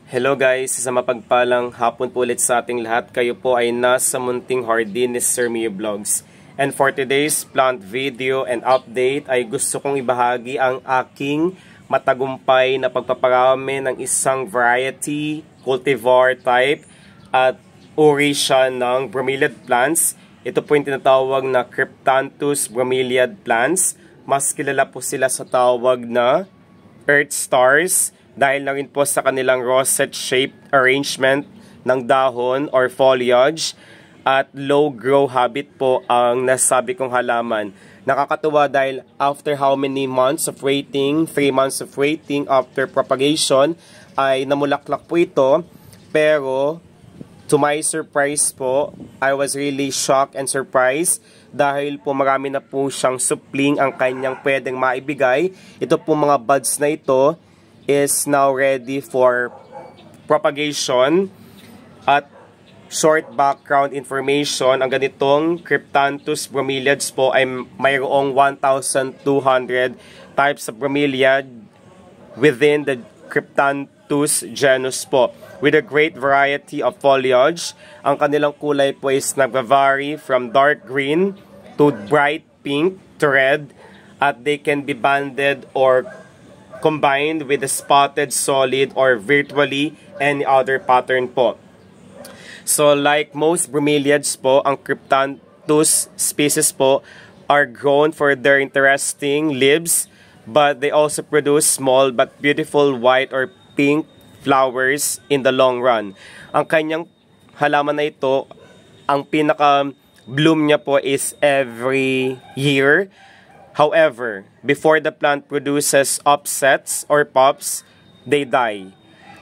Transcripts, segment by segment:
Hello guys, sa mapagpalang hapon po ulit sa ating lahat. Kayo po ay nasa munting hardin ni Sir Mio Vlogs. And for today's plant video and update ay gusto kong ibahagi ang aking matagumpay na pagpaparami ng isang variety, cultivar type at uri siya ng bromeliad plants. Ito po yung tinatawag na Cryptanthus bromeliad plants. Mas kilala po sila sa tawag na Earth Stars dahil na rin po sa kanilang rosette-shaped arrangement ng dahon or foliage at low grow habit po ang nasabi kong halaman. Nakakatuwa dahil after how many months of waiting, 3 months of waiting after propagation ay namulaklak po ito. Pero to my surprise po, I was really shocked and surprised dahil po marami na po siyang supling ang kanyang pwedeng maibigay. Ito po mga buds na ito is now ready for propagation. At short background information, ang ganitong Cryptanthus bromeliads po ay mayroong 1,200 types of bromeliad within the Cryptanthus genus po, with a great variety of foliage. Ang kanilang kulay po is nag-vary from dark green to bright pink to red, at they can be banded or combined with a spotted solid or virtually any other pattern po. So like most bromeliads po, ang Cryptanthus species po are grown for their interesting leaves, but they also produce small but beautiful white or pink flowers in the long run. Ang kanyang halaman na ito, ang pinaka-bloom niya po is every year. However, before the plant produces offsets or pops, they die.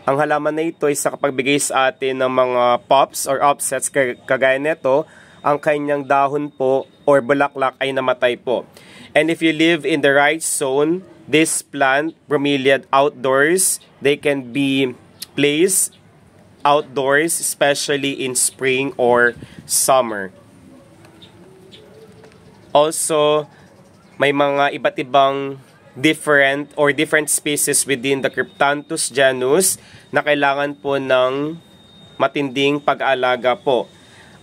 Ang halaman na ito ay sa kapagbigay sa atin ng mga pops or offsets kagaya nito, ang kanyang dahon po or bulaklak ay namatay po. And if you live in the right zone, this plant, bromeliad outdoors, they can be placed outdoors, especially in spring or summer. Also, may mga iba't ibang different species within the Cryptanthus genus na kailangan po ng matinding pag-aalaga po.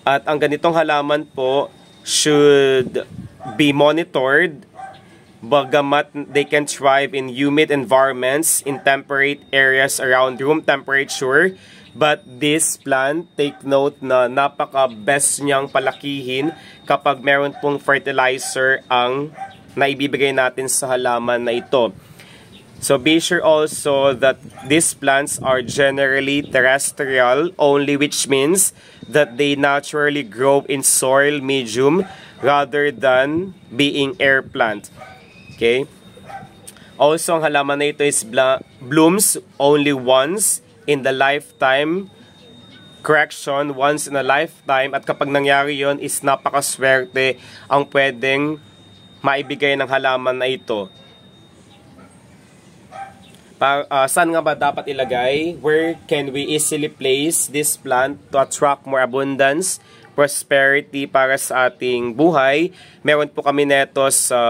At ang ganitong halaman po should be monitored, bagamat they can thrive in humid environments in temperate areas around room temperature. But this plant, take note na napaka-best niyang palakihin kapag meron pong fertilizer ang naibibigay natin sa halaman na ito. So be sure also that these plants are generally terrestrial only, which means that they naturally grow in soil medium rather than being air plant. Okay? Also, ang halaman na ito is blooms only once in the lifetime. Correction, once in a lifetime. At kapag nangyari yon is napakaswerte ang pwedeng maibigay ng halaman na ito. Saan nga ba dapat ilagay? Where can we easily place this plant to attract more abundance, prosperity para sa ating buhay? Meron po kami neto sa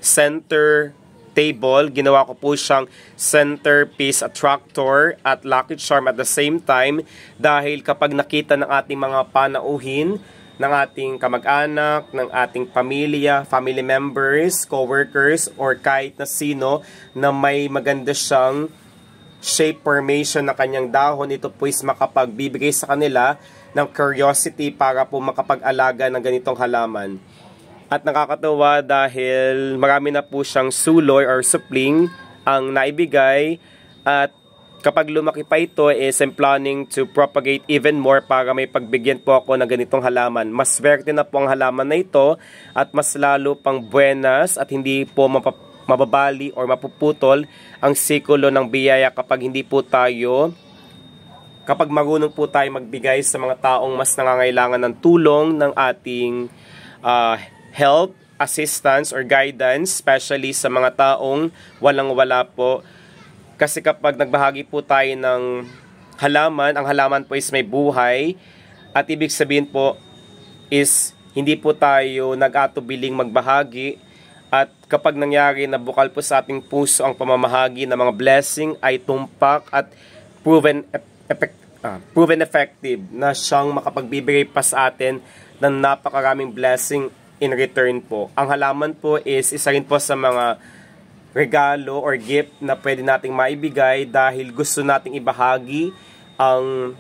center table. Ginawa ko po siyang centerpiece attractor at lucky charm at the same time, dahil kapag nakita ng ating mga panauhin, ng ating kamag-anak, ng ating pamilya, family members, co-workers, or kahit na sino na may maganda siyang shape formation na kanyang dahon, ito po is makapagbibigay sa kanila ng curiosity para po makapag-alaga ng ganitong halaman. At nakakatawa dahil marami na po siyang suloy or supling ang naibigay, at kapag lumaki pa ito, is I'm planning to propagate even more para may pagbigyan po ako ng ganitong halaman. Mas swerte na po ang halaman na ito at mas lalo pang buenas at hindi po mababali or mapuputol ang sikulo ng biyaya kapag marunong po tayo magbigay sa mga taong mas nangangailangan ng tulong ng ating help, assistance, or guidance, especially sa mga taong walang-wala po. Kasi kapag nagbahagi po tayo ng halaman, ang halaman po is may buhay, at ibig sabihin po is hindi po tayo nag-atubiling magbahagi, at kapag nangyari na bukal po sa ating puso ang pamamahagi ng mga blessing ay tumpak at proven effective na siyang makapagbibigay pa sa atin ng napakaraming blessing in return po. Ang halaman po is isa rin po sa mga regalo or gift na pwede nating maibigay dahil gusto nating ibahagi ang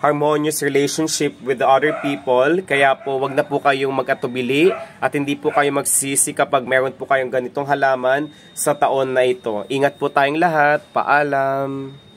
harmonious relationship with the other people. Kaya po, wag na po kayong mag-atubili at hindi po kayo magsisi kapag meron po kayong ganitong halaman sa taon na ito. Ingat po tayong lahat. Paalam!